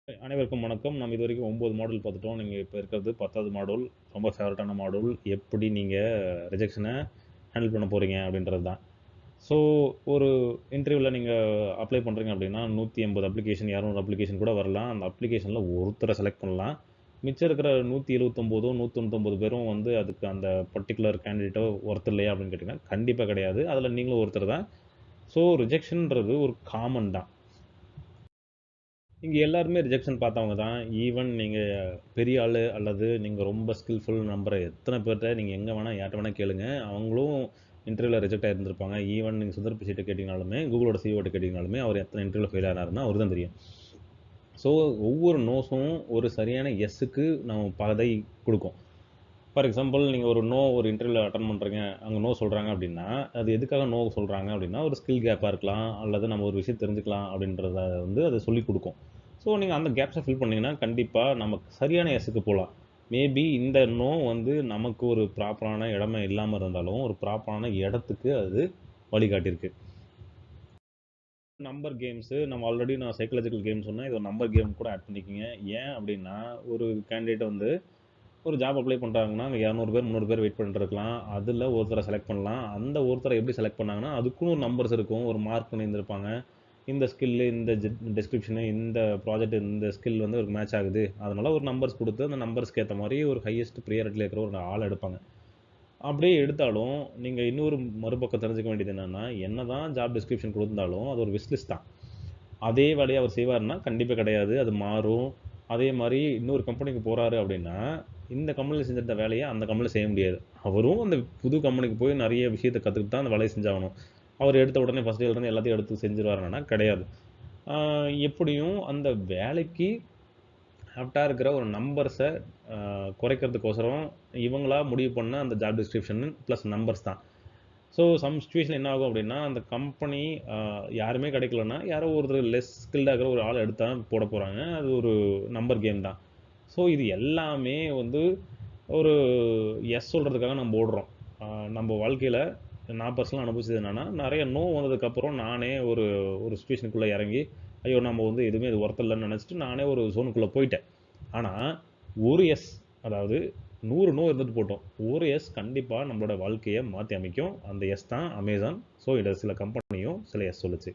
அனைவருக்கும் வணக்கம். நம்ம இதுவரைக்கும் 9 மாடல் பார்த்துட்டோம். நீங்க இப்ப இருக்கிறது 10வது மாடல். ரொம்ப ஃபேவரட்டான மாடல். எப்படி நீங்க ரிஜெக்ஷன ஹேண்டில் பண்ண போறீங்க அப்படின்றது தான். ஸோ ஒரு இன்டர்வியூல நீங்க அப்ளை பண்றீங்க அப்படின்னா, 180 அப்ளிகேஷன், 200 அப்ளிகேஷன் கூட வரலாம். அந்த அப்ளிகேஷன்ல ஒருத்தர செலக்ட் பண்ணலாம். மிச்சம் இருக்கிற 179 199 பேரும் வந்து அதுக்கு அந்த பர்ட்டிகுலர் கேண்டிடேட்டோ ஒர்த் இல்லையா அப்படின்னு கேட்டீங்கன்னா, கண்டிப்பா கிடையாது. அதுல நீங்களும் ஒருத்தர் தான். ஸோ ரிஜெக்ஷன்ன்றது ஒரு காமன் தான். இங்க எல்லாருமே ரிஜெக்ஷன் பார்த்தவங்க தான். ஈவன் நீங்க பெரிய ஆளு அல்லது நீங்க ரொம்ப ஸ்கில்ஃபுல் நம்புற எத்தன பேர்ட்ட நீங்க எங்க வேணா யார்ட்ட வேணா கேளுங்க. அவங்களும் இன்டர்வியூல ரிஜெக்ட் ஆயிருந்திருப்பாங்க. ஈவன் நீங்க சுந்தர் பிச்சைட்ட கேட்டீங்கனாலுமே, கூகுளோட சிஇஓட்ட கேட்டீங்கனாலுமே, அவர் எத்தன இன்டர்வியூல ஃபெயில் ஆனாருன்னு அவருக்கு தான் தெரியும். ஸோ ஒவ்வொரு நோஸும் ஒரு சரியான எஸ்ஸுக்கு நம்ம பாதை குடுக்கும். ஃபார் எக்ஸாம்பிள் நீங்க ஒரு இன்டர்வியூல அட்டெண்ட் பண்றீங்க. அங்க நோ சொல்றாங்க அப்படின்னா, அது எதுக்காக நோ சொல்றாங்க அப்படின்னா, ஒரு ஸ்கில் கேப்பா இருக்கலாம். அல்லது நம்ம ஒரு விஷயம் தெரிஞ்சுக்கலாம் அப்படின்றத வந்து அது சொல்லிக் குடுக்கும். ஸோ நீங்க அந்த கேப்ஸ ஃபில் பண்ணீங்கன்னா, கண்டிப்பா நமக்கு சரியான எஸ்ஸுக்கு போலாம். மேபி இந்த நோ வந்து நமக்கு ஒரு ப்ராப்பரான இடமே இல்லாம இருந்தாலும், ஒரு ப்ராப்பரான இடத்துக்கு அது வழிகாட்டியிருக்கு. நம்பர் கேம்ஸு நம்ம ஆல்ரெடி நான் சைக்காலஜிக்கல் கேம் சொன்னேன். இது ஒரு நம்பர் கேம் கூட ஆட் பண்ணிக்கங்க. ஏன் அப்படின்னா, ஒரு கேண்டிடேட் வந்து ஒரு ஜாப் அப்ளை பண்றாங்கன்னா, அங்க 200 பேர், 300 பேர் வெயிட் பண்ணிட்டுருக்கலாம். அதுல ஒருத்தர செலக்ட் பண்ணலாம். அந்த ஒருத்தர எப்படி செலக்ட் பண்ணாங்கன்னா, அதுக்குன்னு ஒரு நம்பர்ஸ் இருக்கும். ஒரு மார்க் பண்ணியிருந்திருப்பாங்க. இந்த ஸ்கில்லு, இந்த டிஸ்கிரிப்ஷனு, இந்த ப்ராஜெக்ட், இந்த ஸ்கில் வந்து ஒரு மேட்ச் ஆகுது. அதனால ஒரு நம்பர்ஸ் குடுத்து, அந்த நம்பர்ஸ்க்கு ஏத்த மாரி ஒரு ஹையஸ்ட் பிரையாரிட்டில இருக்கிற ஒரு ஆள எடுப்பாங்க. அப்படியே எடுத்தாலும், நீங்க இன்னொரு மறுபக்கம் தெரிஞ்சுக்க வேண்டியது என்னன்னா, என்னதான் ஜாப் டிஸ்கிரிப்ஷன் குடுத்திருந்தாலும், அது ஒரு விஷ் லிஸ்ட் தான். அதே வேலைய அவர் செய்வாருன்னா, கண்டிப்பா கிடையாது. அது மாறும். அதே மாரி இன்னொரு கம்பெனிக்கு போறாரு அப்படின்னா, இந்த கம்பெனில செஞ்சிருந்த வேலைய அந்த கம்பெனில செய்ய முடியாது. அவரும் அந்த புது கம்பெனிக்கு போய் நெறைய விஷயத்த கத்துக்கிட்டு தான் அந்த வேலைய செஞ்சாகணும். அவர் எடுத்த உடனே ஃபர்ஸ்ட் டேல இருந்து எல்லாத்தையும் எடுத்து செஞ்சுருவாரான்னா, கிடையாது. ஆ எப்படியும் அந்த வேலைக்கு ஆப்ட்டா இருக்கிற ஒரு நம்பர்ஸ குறைக்கிறதுக்கோசரம் இவங்களா முடிவு பண்ண அந்த ஜாப் டிஸ்கிரிப்ஷன் பிளஸ் நம்பர்ஸ் தான். ஸோ சம் சிச்சுவேஷன் என்ன ஆகும் அப்படின்னா, அந்த கம்பெனி யாருமே கிடைக்கலன்னா, யாரோ ஒருத்தர் லெஸ் ஸ்கில்டா இருக்கிற ஒரு ஆள எடுத்து தான் போடப் போறாங்க. அது ஒரு நம்பர் கேம் தான். ஸோ இது எல்லாமே வந்து ஒரு எஸ் சொல்றதுக்காக நம்ம ஓடுறோம். அ நம்ம வாழ்க்கையில நான் பர்சனலா அனுபவிச்சது என்னன்னா, நெறைய நோ வந்ததுக்கப்புறம் நானே ஒரு ஒரு சிச்சுவேஷனுக்குள்ள இறங்கி, ஐயோ! நம்ம வந்து எதுவுமே இது ஒர்த் இல்லன்னு நெனச்சுட்டு நானே ஒரு ஜோனுக்குள்ள போயிட்டேன். ஆனா, ஒரு எஸ் அதாவது 100 நோ இருந்துட்டு போட்டும். ஒரு எஸ் கண்டிப்பா நம்மளோட வாழ்க்கைய மாத்தி அமைக்கும். அந்த எஸ் தான் அமேசான். ஸோ இத சில கம்பெனியும் சில எஸ் சொல்லுச்சு.